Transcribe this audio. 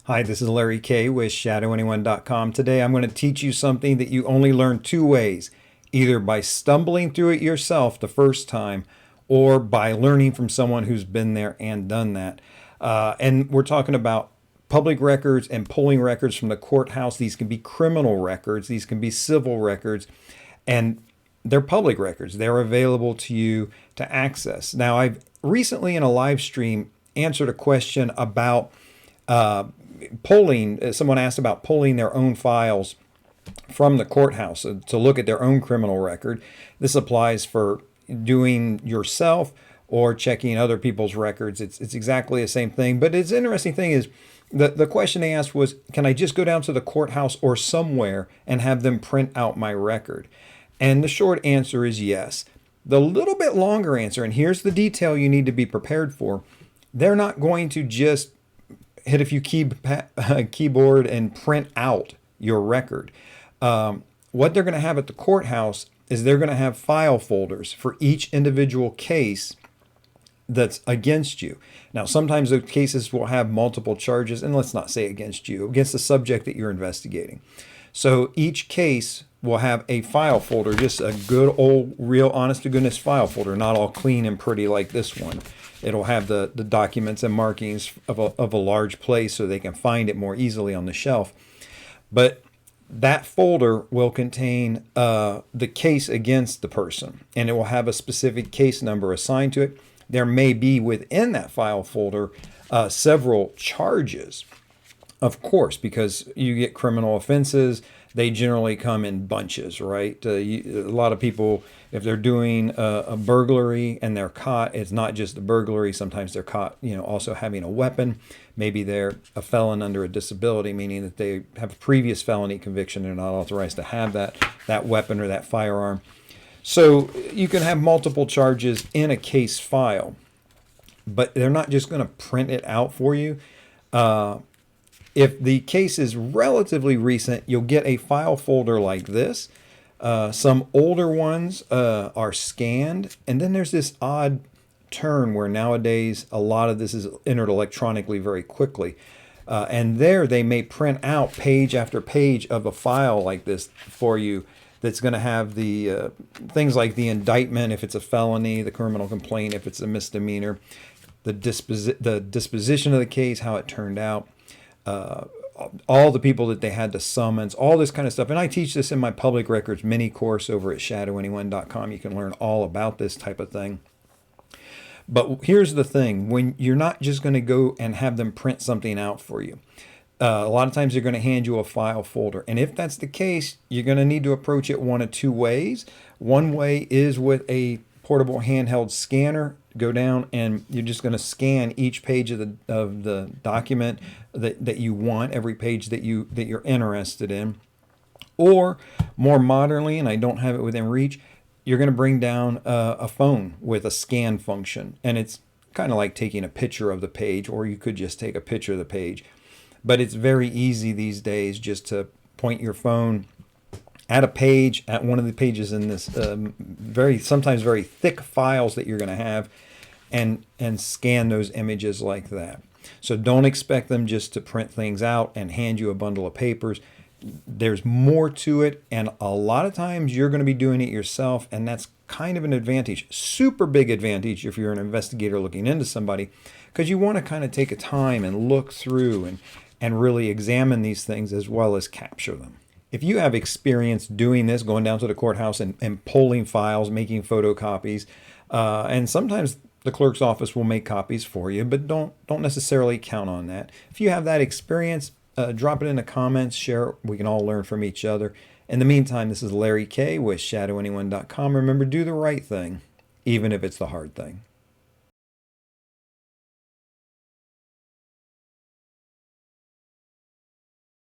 Hi, this is Larry Kaye with ShadowAnyone.com. Today I'm going to teach you something that you only learn two ways, either by stumbling through it yourself the first time or by learning from someone who's been there and done that. And we're talking about public records and pulling records from the courthouse. These can be criminal records, these can be civil records, and they're public records. They're available to you to access. Now, I've recently in a live stream answered a question about pulling. Someone asked about pulling their own files from the courthouse to look at their own criminal record. This applies for doing yourself or checking other people's records. It's exactly the same thing. But it's interesting thing is the question they asked was, can I just go down to the courthouse or somewhere and have them print out my record? And the short answer is yes. The little bit longer answer, and here's the detail you need to be prepared for, they're not going to just hit a few keyboard and print out your record. What they're going to have at the courthouse is they're going to have file folders for each individual case that's against you. Now, sometimes the cases will have multiple charges, and let's not say against you, against the subject that you're investigating. So each case will have a file folder, just a good old, real, honest to goodness file folder, not all clean and pretty like this one. It'll have the documents and markings of a large place so they can find it more easily on the shelf. But that folder will contain the case against the person, and it will have a specific case number assigned to it. There may be within that file folder several charges, of course, because you get criminal offenses. They generally come in bunches, right? A lot of people, if they're doing a burglary and they're caught, it's not just a burglary. Sometimes they're caught, also having a weapon. Maybe they're a felon under a disability, meaning that they have a previous felony conviction. They're not authorized to have that weapon or that firearm. So you can have multiple charges in a case file, but they're not just going to print it out for you. If the case is relatively recent, you'll get a file folder like this. Some older ones are scanned. And then there's this odd turn where nowadays a lot of this is entered electronically very quickly. And there they may print out page after page of a file like this for you that's going to have the things like the indictment if it's a felony, the criminal complaint if it's a misdemeanor, the disposition of the case, how it turned out. All the people that they had to summons, all this kind of stuff. And I teach this in my public records mini course over at ShadowAnyone.com. You can learn all about this type of thing. But here's the thing. When you're not just going to go and have them print something out for you. A lot of times they're going to hand you a file folder. And if that's the case, you're going to need to approach it one of two ways. One way is with a portable handheld scanner. Go down and you're just going to scan each page of the document that you want, every page that you're interested in. Or more modernly, and I don't have it within reach, you're going to bring down a phone with a scan function, and it's kind of like taking a picture of the page, or you could just take a picture of the page. But it's very easy these days just to point your phone at a page, at one of the pages in this sometimes very thick files that you're going to have, and scan those images like that. So don't expect them just to print things out and hand you a bundle of papers. There's more to it, and a lot of times you're going to be doing it yourself, and that's kind of an advantage, super big advantage if you're an investigator looking into somebody, because you want to kind of take a time and look through and really examine these things as well as capture them. If you have experience doing this, going down to the courthouse and pulling files, making photocopies, and sometimes the clerk's office will make copies for you, but don't necessarily count on that. If you have that experience, drop it in the comments, share it. We can all learn from each other. In the meantime, this is Larry Kaye with ShadowAnyone.com. Remember, do the right thing, even if it's the hard thing.